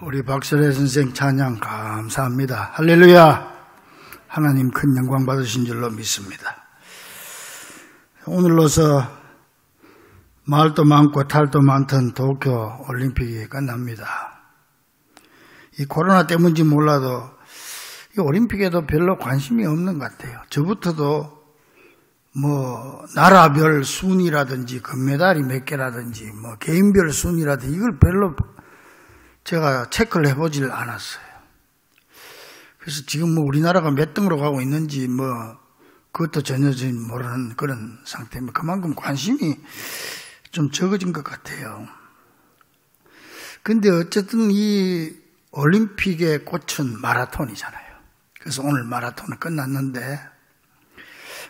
우리 박설혜 선생 찬양 감사합니다. 할렐루야. 하나님 큰 영광 받으신 줄로 믿습니다. 오늘로서 말도 많고 탈도 많던 도쿄 올림픽이 끝납니다. 이 코로나 때문인지 몰라도 이 올림픽에도 별로 관심이 없는 것 같아요. 저부터도 나라별 순위라든지 금메달이 몇 개라든지 개인별 순위라든지 이걸 별로 제가 체크를 해보질 않았어요. 그래서 지금 우리나라가 몇 등으로 가고 있는지 그것도 전혀 모르는 그런 상태입니다. 그만큼 관심이 좀 적어진 것 같아요. 근데 어쨌든 이 올림픽의 꽃은 마라톤이잖아요. 그래서 오늘 마라톤은 끝났는데,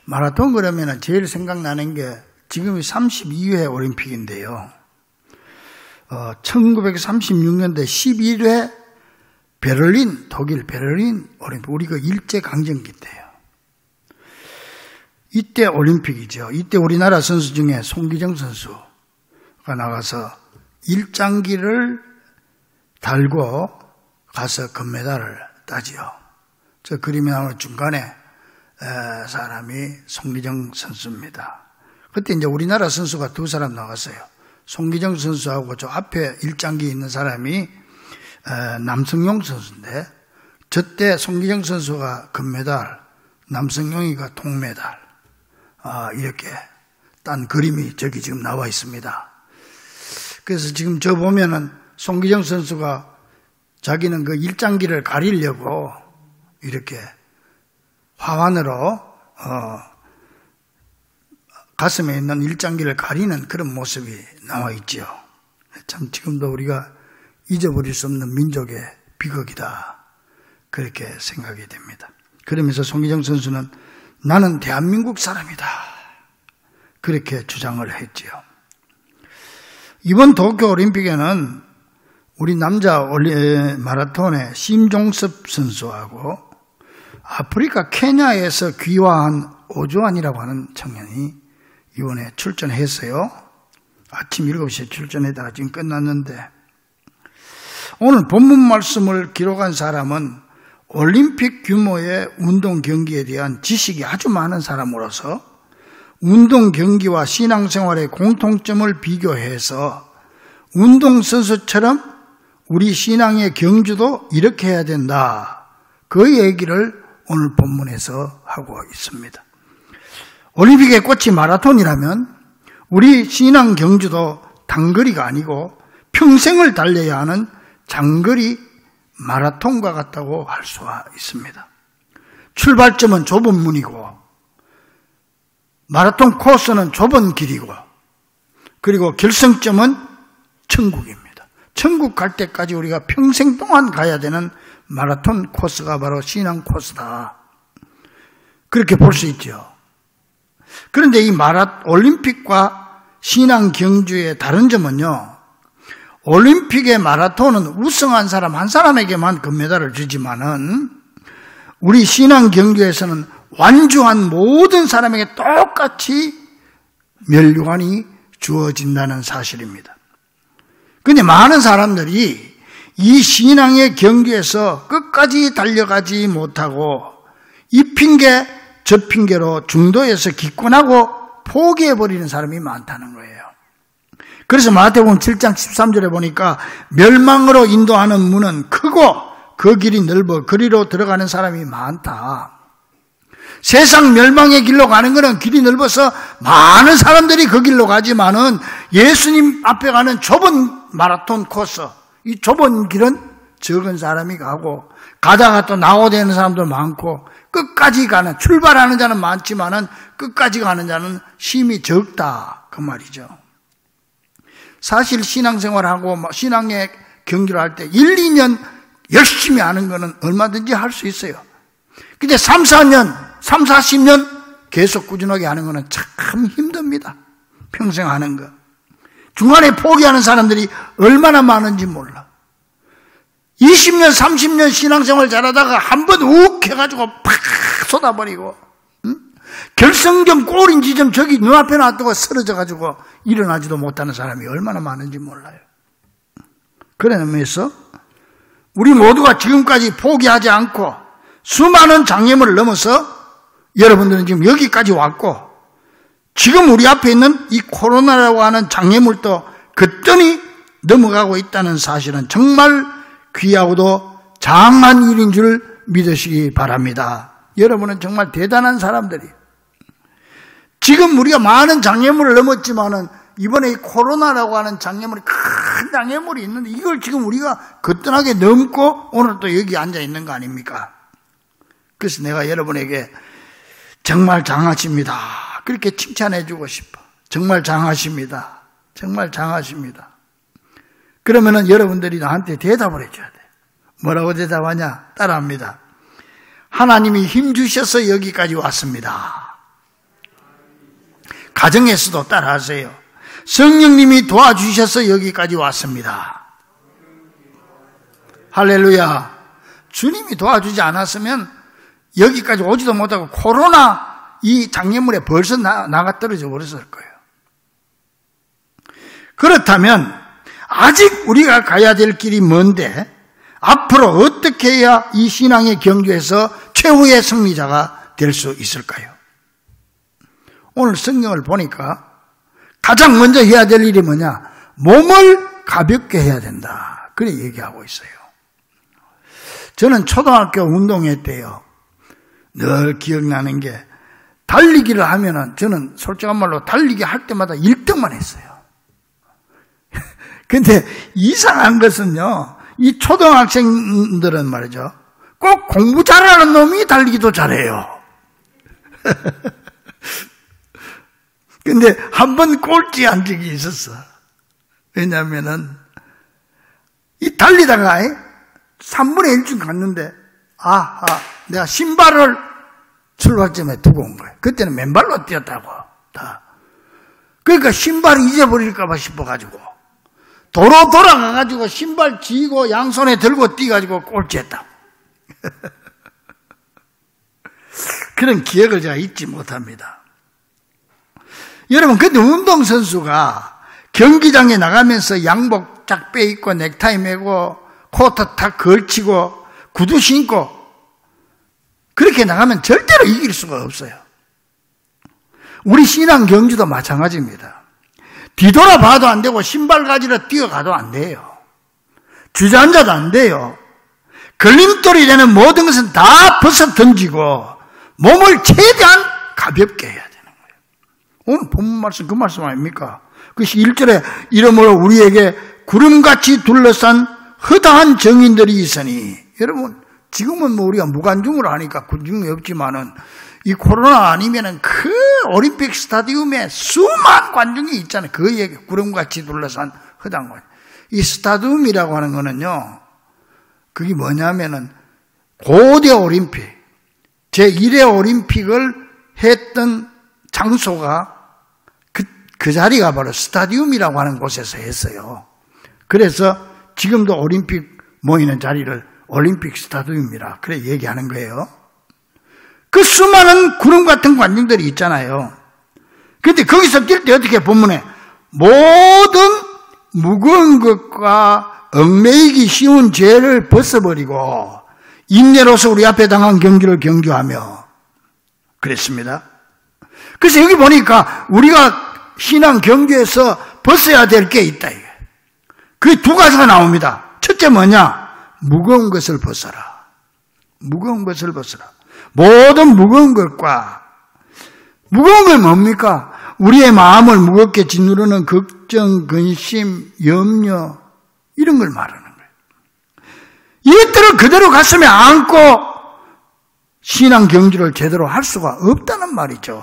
마라톤 그러면 제일 생각나는 게 지금이 32회 올림픽인데요. 1936년대 11회 베를린, 독일 베를린 올림픽, 우리가 일제강점기 때예요. 이때 올림픽이죠. 이때 우리나라 선수 중에 송기정 선수가 나가서 일장기를 달고 가서 금메달을 따지요. 저 그림에 나오는 중간에 사람이 송기정 선수입니다. 그때 이제 우리나라 선수가 두 사람 나갔어요. 송기정 선수하고 저 앞에 일장기에 있는 사람이 남성용 선수인데, 저때 송기정 선수가 금메달, 남성용이가 동메달, 이렇게 딴 그림이 저기 지금 나와 있습니다. 그래서 지금 저 보면은 송기정 선수가 자기는 그 일장기를 가리려고 이렇게 화환으로 가슴에 있는 일장기를 가리는 그런 모습이 나와 있죠. 참 지금도 우리가 잊어버릴 수 없는 민족의 비극이다, 그렇게 생각이 됩니다. 그러면서 송기정 선수는 나는 대한민국 사람이다, 그렇게 주장을 했지요. 이번 도쿄올림픽에는 우리 남자 마라톤의 심종섭 선수하고 아프리카 케냐에서 귀화한 오주환이라고 하는 청년이 이번에 출전했어요. 아침 7시에 출전했다가 지금 끝났는데, 오늘 본문 말씀을 기록한 사람은 올림픽 규모의 운동 경기에 대한 지식이 아주 많은 사람으로서 운동 경기와 신앙생활의 공통점을 비교해서 운동선수처럼 우리 신앙의 경주도 이렇게 해야 된다, 그 얘기를 오늘 본문에서 하고 있습니다. 올림픽의 꽃이 마라톤이라면 우리 신앙 경주도 단거리가 아니고 평생을 달려야 하는 장거리 마라톤과 같다고 할 수가 있습니다. 출발점은 좁은 문이고 마라톤 코스는 좁은 길이고, 그리고 결승점은 천국입니다. 천국 갈 때까지 우리가 평생 동안 가야 되는 마라톤 코스가 바로 신앙 코스다, 그렇게 볼 수 있죠. 그런데 이 올림픽과 신앙 경주의 다른 점은요, 올림픽의 마라톤은 우승한 사람 한 사람에게만 금메달을 주지만은 우리 신앙 경주에서는 완주한 모든 사람에게 똑같이 멸류관이 주어진다는 사실입니다. 그런데 많은 사람들이 이 신앙의 경주에서 끝까지 달려가지 못하고 이 핑계 저 핑계로 중도에서 기권하고 포기해버리는 사람이 많다는 거예요. 그래서 마태복음 7장 13절에 보니까 멸망으로 인도하는 문은 크고 그 길이 넓어 그리로 들어가는 사람이 많다. 세상 멸망의 길로 가는 것은 길이 넓어서 많은 사람들이 그 길로 가지만은 예수님 앞에 가는 좁은 마라톤 코스, 이 좁은 길은 적은 사람이 가고 가다가 또 나오되는 사람도 많고 끝까지 가는, 출발하는 자는 많지만은 끝까지 가는 자는 힘이 적다, 그 말이죠. 사실 신앙생활하고 신앙의 경기를 할 때 1, 2년 열심히 하는 거는 얼마든지 할 수 있어요. 근데 3, 4년, 3, 40년 계속 꾸준하게 하는 거는 참 힘듭니다. 평생 하는 거. 중간에 포기하는 사람들이 얼마나 많은지 몰라. 20년, 30년 신앙생활 잘하다가 한번 욱 해가지고 팍 쏟아버리고, 결승점 골인 지점 저기 눈앞에 놔두고 쓰러져가지고 일어나지도 못하는 사람이 얼마나 많은지 몰라요. 그러면서 우리 모두가 지금까지 포기하지 않고 수많은 장애물을 넘어서 여러분들은 지금 여기까지 왔고, 지금 우리 앞에 있는 이 코로나라고 하는 장애물도 거뜬히 넘어가고 있다는 사실은 정말 귀하고도 장한 일인 줄 믿으시기 바랍니다. 여러분은 정말 대단한 사람들이에요. 지금 우리가 많은 장애물을 넘었지만은 이번에 이 코로나라고 하는 장애물이, 큰 장애물이 있는데 이걸 지금 우리가 거뜬하게 넘고 오늘 또 여기 앉아 있는 거 아닙니까? 그래서 내가 여러분에게 정말 장하십니다, 그렇게 칭찬해 주고 싶어. 정말 장하십니다. 정말 장하십니다. 그러면은 여러분들이 나한테 대답을 해줘야 돼. 뭐라고 대답하냐? 따라합니다. 하나님이 힘 주셔서 여기까지 왔습니다. 가정에서도 따라하세요. 성령님이 도와주셔서 여기까지 왔습니다. 할렐루야. 주님이 도와주지 않았으면 여기까지 오지도 못하고 코로나 이 장애물에 벌써 나가 떨어져 버렸을 거예요. 그렇다면 아직 우리가 가야 될 길이 먼데 앞으로 어떻게 해야 이 신앙의 경주에서 최후의 승리자가 될 수 있을까요? 오늘 성경을 보니까 가장 먼저 해야 될 일이 뭐냐? 몸을 가볍게 해야 된다, 그래 얘기하고 있어요. 저는 초등학교 운동회 때요, 늘 기억나는 게, 달리기를 하면은 저는 솔직한 말로 달리기 할 때마다 1등만 했어요. 근데 이상한 것은요, 이 초등학생들은 말이죠, 꼭 공부 잘하는 놈이 달리기도 잘해요. 근데 한 번 꼴찌한 적이 있었어. 왜냐면은 이 달리다가 3분의 1쯤 갔는데 내가 신발을 출발점에 두고 온 거예요. 그때는 맨발로 뛰었다고 다. 그러니까 신발을 잊어버릴까 봐 싶어가지고 도로 돌아가가지고 신발 쥐고 양손에 들고 뛰어가지고 꼴찌했다. 그런 기억을 제가 잊지 못합니다. 여러분, 근데 운동선수가 경기장에 나가면서 양복 쫙 빼입고 넥타이 매고 코트 탁 걸치고 구두 신고 그렇게 나가면 절대로 이길 수가 없어요. 우리 신앙 경주도 마찬가지입니다. 뒤돌아봐도 안 되고 신발 가지러 뛰어가도 안 돼요. 주저앉아도 안 돼요. 걸림돌이 되는 모든 것은 다 벗어 던지고 몸을 최대한 가볍게 해야 되는 거예요. 오늘 본문 말씀 그 말씀 아닙니까? 그것이 1절에 이러므로 우리에게 구름같이 둘러싼 허다한 정인들이 있으니, 여러분 지금은 뭐 우리가 무관중으로 하니까 군중이 없지만은 이 코로나 아니면은 그 올림픽 스타디움에 수만 관중이 있잖아요. 그 얘기, 구름같이 둘러싼 허다한 관. 이 스타디움이라고 하는 거는요, 그게 뭐냐면은 고대 올림픽, 제1회 올림픽을 했던 장소가 그 자리가 바로 스타디움이라고 하는 곳에서 했어요. 그래서 지금도 올림픽 모이는 자리를 올림픽 스타디움이라 그래 얘기하는 거예요. 그 수많은 구름 같은 관중들이 있잖아요. 그런데 거기서 뛸 때 어떻게 본문에 모든 무거운 것과 얽매이기 쉬운 죄를 벗어버리고 인내로서 우리 앞에 당한 경주를 경주하며 그랬습니다. 그래서 여기 보니까 우리가 신앙 경주에서 벗어야 될 게 있다. 그 두 가지가 나옵니다. 첫째 뭐냐? 무거운 것을 벗어라. 무거운 것을 벗어라. 모든 무거운 것과, 무거운 건 뭡니까? 우리의 마음을 무겁게 짓누르는 걱정, 근심, 염려, 이런 걸 말하는 거예요. 이것들을 그대로 가슴에 안고 신앙 경주를 제대로 할 수가 없다는 말이죠.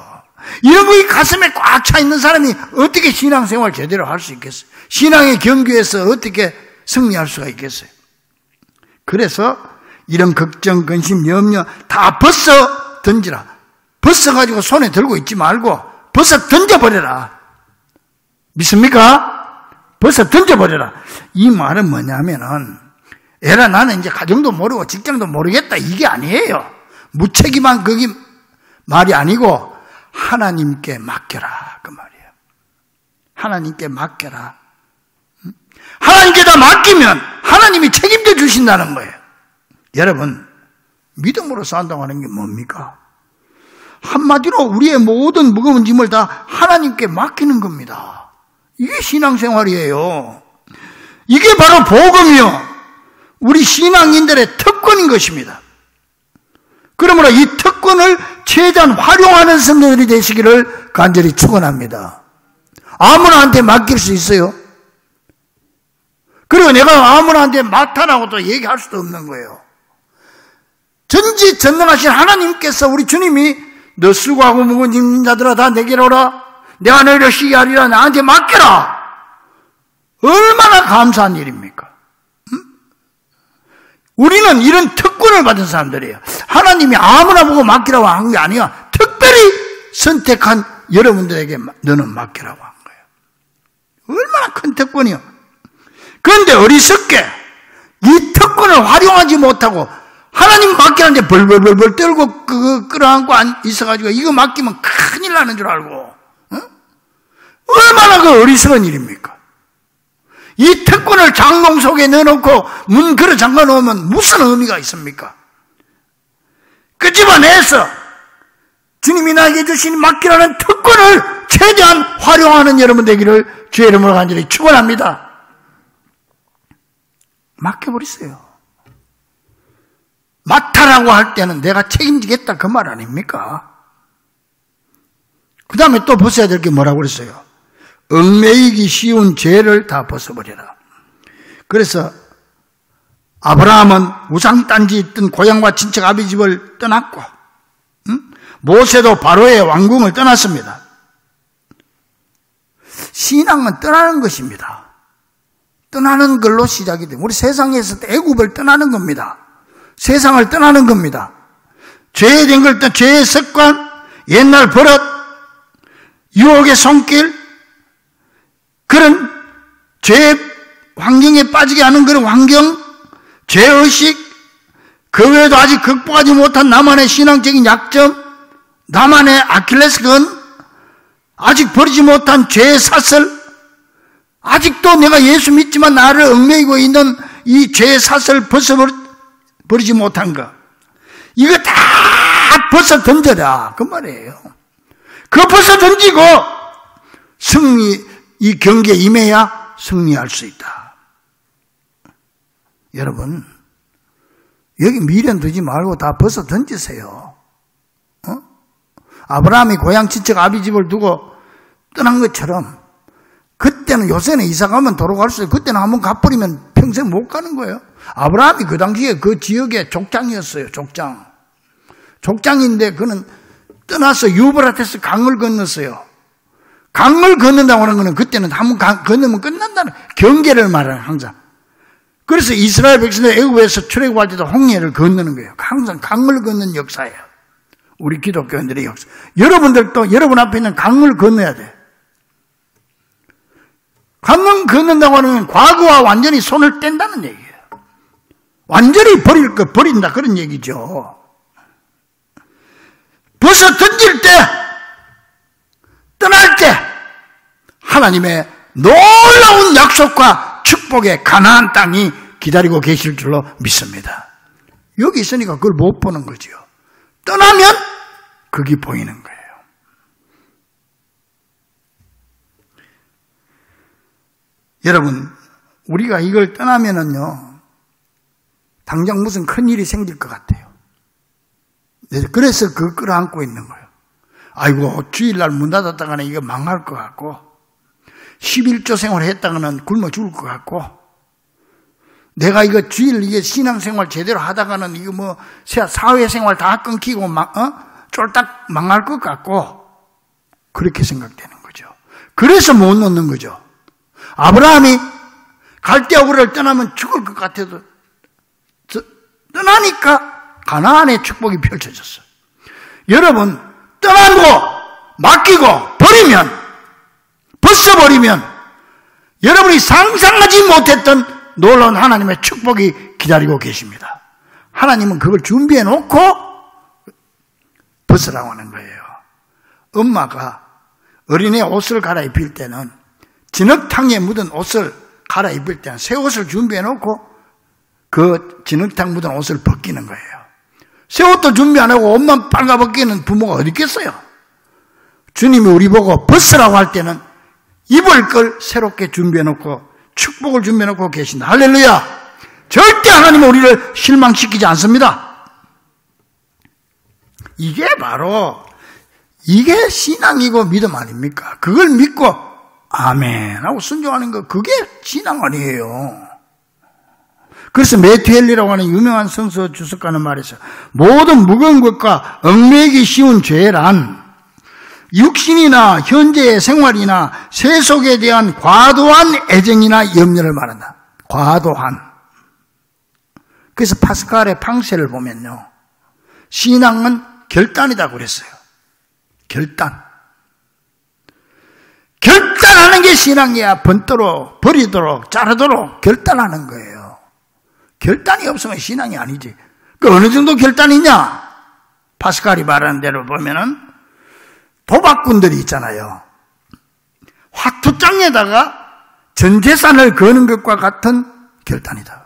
이런 거 이 가슴에 꽉 차 있는 사람이 어떻게 신앙생활 제대로 할 수 있겠어요? 신앙의 경주에서 어떻게 승리할 수가 있겠어요? 그래서 이런 걱정, 근심, 염려 다 벗어 던지라. 벗어가지고 손에 들고 있지 말고 벗어 던져버려라. 믿습니까? 벗어 던져버려라. 이 말은 뭐냐면은, 에라 나는 이제 가정도 모르고 직장도 모르겠다, 이게 아니에요. 무책임한 그게 말이 아니고 하나님께 맡겨라, 그 말이에요. 하나님께 맡겨라. 하나님께 다 맡기면 하나님이 책임져 주신다. 주신다는 거예요. 여러분, 믿음으로 산다고 하는 게 뭡니까? 한마디로 우리의 모든 무거운 짐을 다 하나님께 맡기는 겁니다. 이게 신앙생활이에요. 이게 바로 복음이요, 우리 신앙인들의 특권인 것입니다. 그러므로 이 특권을 최대한 활용하는 성도들이 되시기를 간절히 축원합니다. 아무나한테 맡길 수 있어요. 그리고 내가 아무나한테 맡아라고 또 얘기할 수도 없는 거예요. 전지전능하신 하나님께서, 우리 주님이 너 수고하고 무거운 짐진 자들아 다 내게로 오라, 내가 너희를 쉬게 하리라, 나한테 맡겨라. 얼마나 감사한 일입니까? 우리는 이런 특권을 받은 사람들이에요. 하나님이 아무나 보고 맡기라고 한 게 아니야. 특별히 선택한 여러분들에게 너는 맡기라고 한 거예요. 얼마나 큰 특권이요. 그런데 어리석게 이 특권을 활용하지 못하고 하나님 맡기는데 벌벌벌벌 떨고 끌어안고 있어가지고 이거 맡기면 큰일 나는 줄 알고, 얼마나 그 어리석은 일입니까? 이 특권을 장롱 속에 넣어놓고 문 걸어 잠가 놓으면 무슨 의미가 있습니까? 끄집어내서 주님이 나에게 주신 맡기라는 특권을 최대한 활용하는 여러분 되기를 주의 이름으로 간절히 축원합니다. 맡겨버리세요. 맡아라고 할 때는 내가 책임지겠다 그 말 아닙니까? 그 다음에 또 벗어야 될 게 뭐라고 그랬어요? 얽매이기 쉬운 죄를 다 벗어버려라. 그래서 아브라함은 우상 딴지 있던 고향과 친척 아비 집을 떠났고, 모세도 바로의 왕궁을 떠났습니다. 신앙은 떠나는 것입니다. 떠나는 걸로 시작이 됩니다. 우리 세상에서 애굽을 떠나는 겁니다. 세상을 떠나는 겁니다. 죄에 된 걸, 죄의 습관, 옛날 버릇, 유혹의 손길, 그런 죄의 환경에 빠지게 하는 그런 환경, 죄의식, 그 외에도 아직 극복하지 못한 나만의 신앙적인 약점, 나만의 아킬레스건, 아직 버리지 못한 죄의 사슬, 아직도 내가 예수 믿지만 나를 얽매이고 있는 이 죄의 사슬 버리지 못한 거, 이거 다 벗어 던져라 그 말이에요. 그거 벗어 던지고 이 경계에 임해야 승리할 수 있다. 여러분, 여기 미련 두지 말고 다 벗어 던지세요. 아브라함이 고향 친척 아비 집을 두고 떠난 것처럼, 그때는, 요새는 이사 가면 도로 갈 수 있어요. 그때는 한번 가버리면 평생 못 가는 거예요. 아브라함이 그 당시에 그 지역의 족장이었어요. 족장인데 그는 떠나서 유브라테스 강을 건넜어요. 강을 건넌다고 하는 거는 그때는 한번 건너면 끝난다는 경계를 말하는, 항상. 그래서 이스라엘 백성들 애굽에서 출애굽할 때도 홍해를 건너는 거예요. 항상 강을 건너는 역사예요. 우리 기독교인들의 역사. 여러분들도 여러분 앞에 있는 강을 건너야 돼. 강을 건넌다고 하는 과거와 완전히 손을 뗀다는 얘기예요. 완전히 버릴 거 버린다 그런 얘기죠. 벗어 던질 때, 떠날 때 하나님의 놀라운 약속과 축복의 가나안 땅이 기다리고 계실 줄로 믿습니다. 여기 있으니까 그걸 못 보는 거죠. 떠나면 그게 보이는 거예요. 여러분, 우리가 이걸 떠나면은요, 당장 무슨 큰일이 생길 것 같아요. 그래서 그걸 끌어안고 있는 거예요. 아이고, 주일날 문 닫았다가는 이거 망할 것 같고, 11조 생활 했다가는 굶어 죽을 것 같고, 내가 이거 주일 이게 신앙생활 제대로 하다가는 이거 뭐 사회생활 다 끊기고 쫄딱 망할 것 같고, 그렇게 생각되는 거죠. 그래서 못 놓는 거죠. 아브라함이 갈대아우를 떠나면 죽을 것 같아도 떠나니까 가나안의 축복이 펼쳐졌어요. 여러분, 떠나고 맡기고 버리면, 벗어버리면 여러분이 상상하지 못했던 놀라운 하나님의 축복이 기다리고 계십니다. 하나님은 그걸 준비해 놓고 벗으라고 하는 거예요. 엄마가 어린애 옷을 갈아입힐 때는, 진흙탕에 묻은 옷을 갈아입을 때는 새 옷을 준비해 놓고 그 진흙탕 묻은 옷을 벗기는 거예요. 새 옷도 준비 안 하고 옷만 빨가 벗기는 부모가 어디 있겠어요? 주님이 우리 보고 벗으라고 할 때는 입을 걸 새롭게 준비해놓고 축복을 준비해놓고 계신다. 할렐루야! 절대 하나님은 우리를 실망시키지 않습니다. 이게 신앙이고 믿음 아닙니까? 그걸 믿고 아멘 하고 순종하는 거, 그게 신앙 아니에요. 그래서 메투엘리라고 하는 유명한 성서 주석가는 말했어요. 모든 무거운 것과 얽매이기 쉬운 죄란 육신이나 현재의 생활이나 세속에 대한 과도한 애정이나 염려를 말한다. 과도한. 그래서 파스칼의 팡세를 보면요, 신앙은 결단이라고 그랬어요. 결단하는 게 신앙이야. 번도록, 버리도록, 자르도록 결단하는 거예요. 결단이 없으면 신앙이 아니지. 그 어느 정도 결단이냐? 파스칼이 말하는 대로 보면은 도박꾼들이 있잖아요. 화투장에다가 전 재산을 거는 것과 같은 결단이다.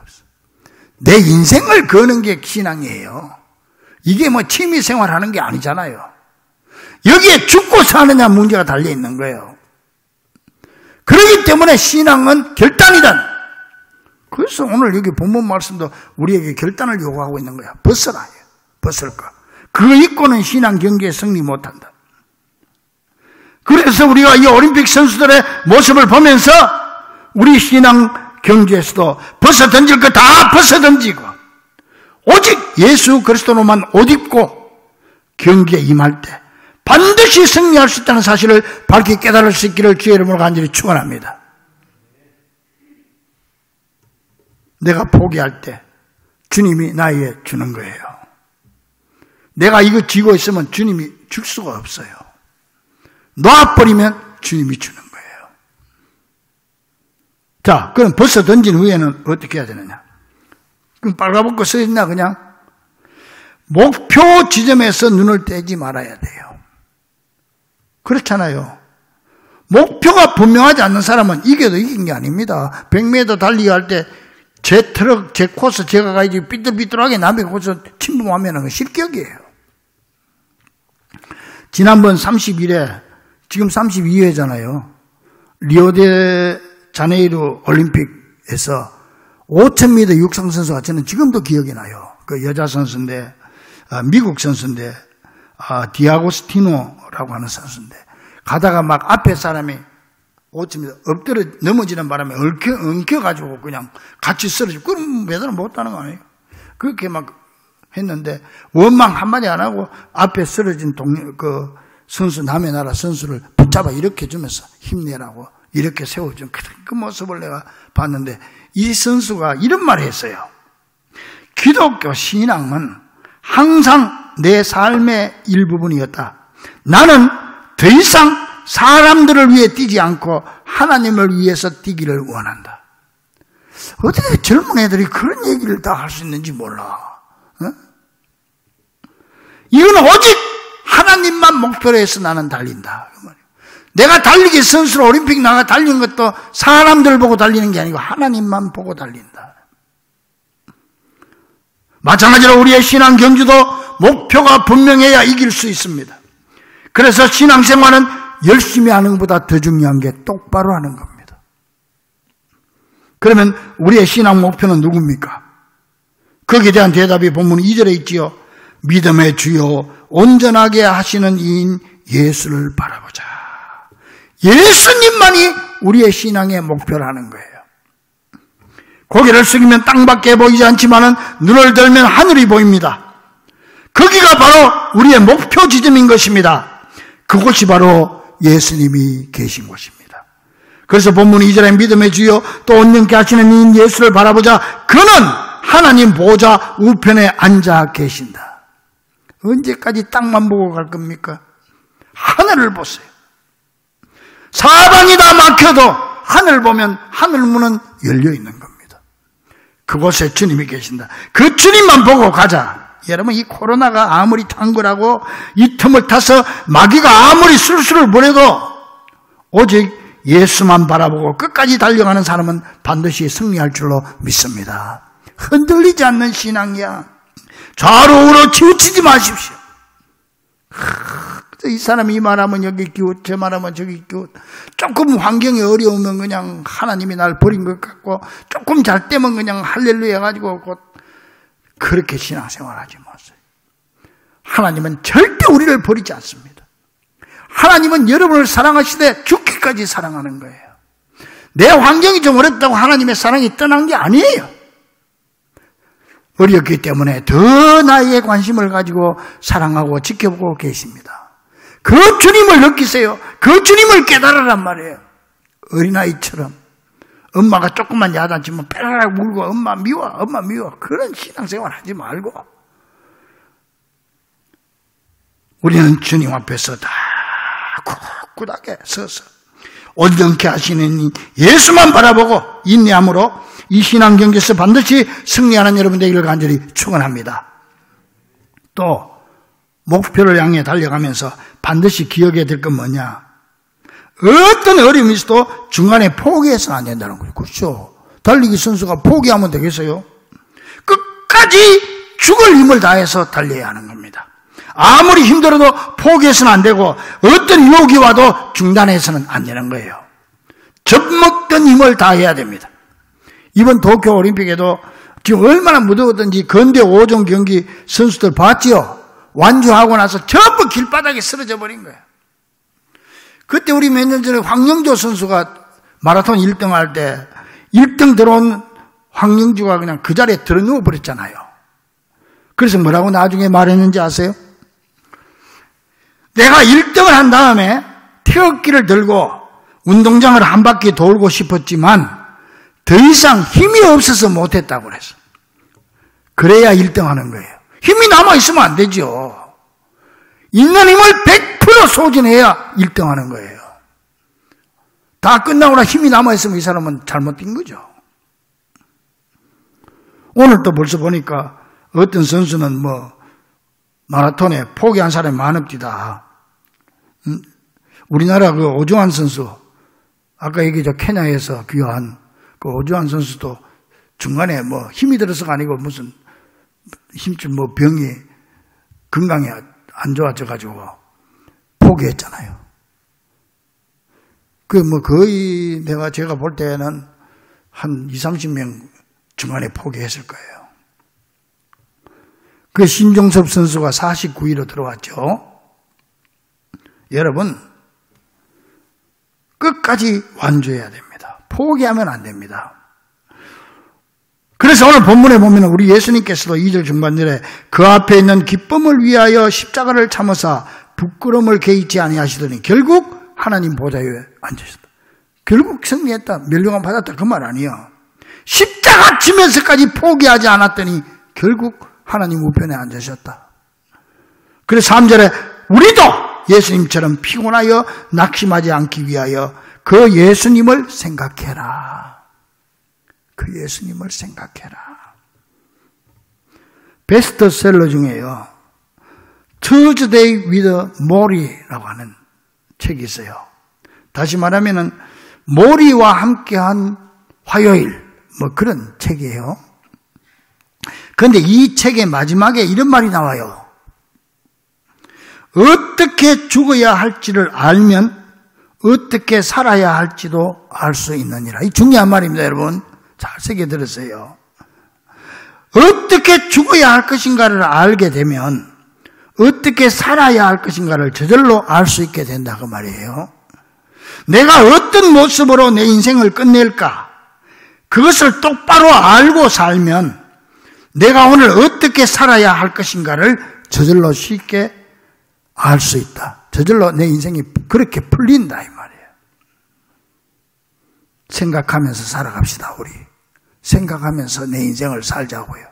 내 인생을 거는 게 신앙이에요. 이게 뭐 취미생활 하는 게 아니잖아요. 여기에 죽고 사느냐 문제가 달려있는 거예요. 그렇기 때문에 신앙은 결단이다. 그래서 오늘 여기 본문 말씀도 우리에게 결단을 요구하고 있는 거야. 벗어라. 벗을 거. 그거 입고는 신앙 경기에 승리 못한다. 그래서 우리가 이 올림픽 선수들의 모습을 보면서 우리 신앙 경주에서도 벗어 던질 거 다 벗어 던지고 오직 예수 그리스도로만 옷 입고 경기에 임할 때 반드시 승리할 수 있다는 사실을 밝히 깨달을 수 있기를 주의 이름으로 간절히 축원합니다. 내가 포기할 때 주님이 나에게 주는 거예요. 내가 이거 쥐고 있으면 주님이 줄 수가 없어요. 놔버리면 주님이 주는 거예요. 자, 그럼 벗어 던진 후에는 어떻게 해야 되느냐? 그럼 빨가벗고 서 있나 그냥? 목표 지점에서 눈을 떼지 말아야 돼요. 그렇잖아요. 목표가 분명하지 않는 사람은 이겨도 이긴 게 아닙니다. 100m 달리기 할 때 제 트럭, 제 코스 제가 가야지 삐뚤삐뚤하게 남의 코스 침범하면 실격이에요. 지난번 31회, 지금 32회잖아요. 리오데자네이루 올림픽에서 5000m 육상 선수가 저는 지금도 기억이 나요. 그 여자 선수인데, 미국 선수인데, 디아고스티노라고 하는 선수인데, 가다가 막 앞에 사람이 50m 엎드려 넘어지는 바람에 엉켜가지고 그냥 같이 쓰러지고, 그럼 메달을 못 따는 거 아니에요? 그렇게 막 했는데, 원망 한마디 안 하고 앞에 쓰러진 그 선수, 남의 나라 선수를 붙잡아 일으켜 주면서 힘내라고 이렇게 세워준 그 모습을 내가 봤는데, 이 선수가 이런 말을 했어요. 기독교 신앙은 항상 내 삶의 일부분이었다. 나는 더 이상 사람들을 위해 뛰지 않고 하나님을 위해서 뛰기를 원한다. 어떻게 젊은 애들이 그런 얘기를 다 할 수 있는지 몰라. 어? 이건 오직 하나님만 목표로 해서 나는 달린다. 내가 달리기 선수로 올림픽 나가 달리는 것도 사람들 보고 달리는 게 아니고 하나님만 보고 달린다. 마찬가지로 우리의 신앙 경주도 목표가 분명해야 이길 수 있습니다. 그래서 신앙생활은 열심히 하는 것보다 더 중요한 게 똑바로 하는 겁니다. 그러면 우리의 신앙 목표는 누굽니까? 거기에 대한 대답이 본문 2절에 있지요. 믿음의 주요 온전하게 하시는 이인 예수를 바라보자. 예수님만이 우리의 신앙의 목표라는 거예요. 고개를 숙이면 땅밖에 보이지 않지만은 눈을 들면 하늘이 보입니다. 거기가 바로 우리의 목표 지점인 것입니다. 그곳이 바로 예수님이 계신 곳입니다. 그래서 본문 2절에 믿음의 주요 또 온전케 하시는 이인 예수를 바라보자. 그는 하나님 보좌 우편에 앉아 계신다. 언제까지 땅만 보고 갈 겁니까? 하늘을 보세요. 사방이 다 막혀도 하늘 보면 하늘 문은 열려 있는 겁니다. 그곳에 주님이 계신다. 그 주님만 보고 가자. 여러분, 이 코로나가 아무리 탕굴하고 이 틈을 타서 마귀가 아무리 술술을 보내도 오직 예수만 바라보고 끝까지 달려가는 사람은 반드시 승리할 줄로 믿습니다. 흔들리지 않는 신앙이야. 좌로우로 치우치지 마십시오. 이 사람이 이 말하면 여기 기웃, 저 말하면 저기 기웃. 조금 환경이 어려우면 그냥 하나님이 날 버린 것 같고, 조금 잘 때면 그냥 할렐루야 해가지고 곧 그렇게 신앙생활하지 마세요. 하나님은 절대 우리를 버리지 않습니다. 하나님은 여러분을 사랑하시되 죽기까지 사랑하는 거예요. 내 환경이 좀 어렵다고 하나님의 사랑이 떠난 게 아니에요. 어렵기 때문에 더 나에게 관심을 가지고 사랑하고 지켜보고 계십니다. 그 주님을 느끼세요. 그 주님을 깨달으란 말이에요. 어린아이처럼 엄마가 조금만 야단치면 빼라락 울고 엄마 미워 그런 신앙생활 하지 말고 우리는 주님 앞에서 다 굳굳하게 서서 온전케 하시는 예수만 바라보고 인내함으로 이 신앙 경기에서 반드시 승리하는 여러분 되기를 간절히 축원합니다. 또 목표를 향해 달려가면서 반드시 기억해야 될 건 뭐냐? 어떤 어려움이 있어도 중간에 포기해서는 안 된다는 거예요. 그렇죠? 달리기 선수가 포기하면 되겠어요? 끝까지 죽을 힘을 다해서 달려야 하는 겁니다. 아무리 힘들어도 포기해서는 안 되고 어떤 유혹이 와도 중단해서는 안 되는 거예요. 젖먹던 힘을 다해야 됩니다. 이번 도쿄올림픽에도 지금 얼마나 무더웠던지 건대 5종 경기 선수들 봤지요? 완주하고 나서 전부 길바닥에 쓰러져 버린 거예요. 그때 우리 몇 년 전에 황영조 선수가 마라톤 1등 할 때 1등 들어온 황영주가 그냥 그 자리에 들어 누워 버렸잖아요. 그래서 뭐라고 나중에 말했는지 아세요? 내가 1등을 한 다음에 태극기를 들고 운동장을 한 바퀴 돌고 싶었지만 더 이상 힘이 없어서 못했다고 그랬어. 그래야 1등 하는 거예요. 힘이 남아있으면 안 되죠. 있는 힘을 100% 소진해야 1등 하는 거예요. 다 끝나고 나 힘이 남아있으면 이 사람은 잘못된 거죠. 오늘 또 벌써 보니까 어떤 선수는 마라톤에 포기한 사람이 많읍니다. 우리나라 그 오주환 선수, 아까 얘기했죠. 케냐에서 귀화한 그 오주환 선수도 중간에 힘이 들어서가 아니고 무슨 힘줄 병이 건강이 안 좋아져가지고 포기했잖아요. 거의 제가 볼 때는 한 20, 30명 중간에 포기했을 거예요. 그 신종섭 선수가 49위로 들어왔죠. 여러분, 끝까지 완주해야 됩니다. 포기하면 안 됩니다. 그래서 오늘 본문에 보면 우리 예수님께서도 2절 중반절에 그 앞에 있는 기쁨을 위하여 십자가를 참으사 부끄러움을 개의치 아니하시더니 결국 하나님 보좌에 앉으셨다. 결국 승리했다. 멸류관 받았다. 그 말 아니야. 십자가 지면서까지 포기하지 않았더니 결국 하나님 우편에 앉으셨다. 그래서 3절에 우리도 예수님처럼 피곤하여 낙심하지 않기 위하여 그 예수님을 생각해라. 그 예수님을 생각해라. 베스트셀러 중에요. Tuesday with Maury라고 하는 책이 있어요. 다시 말하면은 모리와 함께한 화요일 그런 책이에요. 그런데 이 책의 마지막에 이런 말이 나와요. 어떻게 죽어야 할지를 알면 어떻게 살아야 할지도 알 수 있느니라. 이 중요한 말입니다, 여러분. 잘 새겨 들으세요. 어떻게 죽어야 할 것인가를 알게 되면 어떻게 살아야 할 것인가를 저절로 알 수 있게 된다 그 말이에요. 내가 어떤 모습으로 내 인생을 끝낼까? 그것을 똑바로 알고 살면 내가 오늘 어떻게 살아야 할 것인가를 저절로 쉽게 알 수 있다. 저절로 내 인생이 그렇게 풀린다 이 말이에요. 생각하면서 살아갑시다. 우리 생각하면서 내 인생을 살자고요.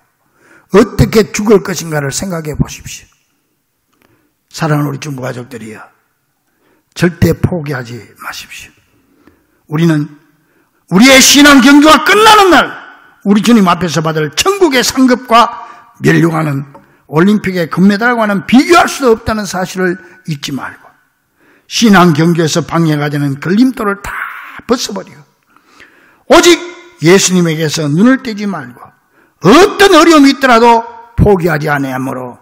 어떻게 죽을 것인가를 생각해 보십시오. 사랑하는 우리 중부 가족들이여, 절대 포기하지 마십시오. 우리는 우리의 신앙 경주가 끝나는 날 우리 주님 앞에서 받을 천국의 상급과 멸류관은 올림픽의 금메달과는 비교할 수 없다는 사실을 잊지 말고 신앙 경주에서 방해가 되는 걸림돌을 다 벗어버리고 오직 예수님에게서 눈을 떼지 말고 어떤 어려움이 있더라도 포기하지 아니하므로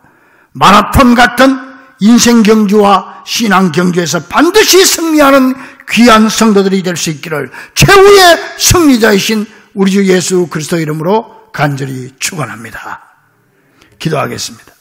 마라톤 같은 인생 경주와 신앙 경주에서 반드시 승리하는 귀한 성도들이 될 수 있기를 최후의 승리자이신 우리 주 예수 그리스도 이름으로 간절히 축원합니다. 기도하겠습니다.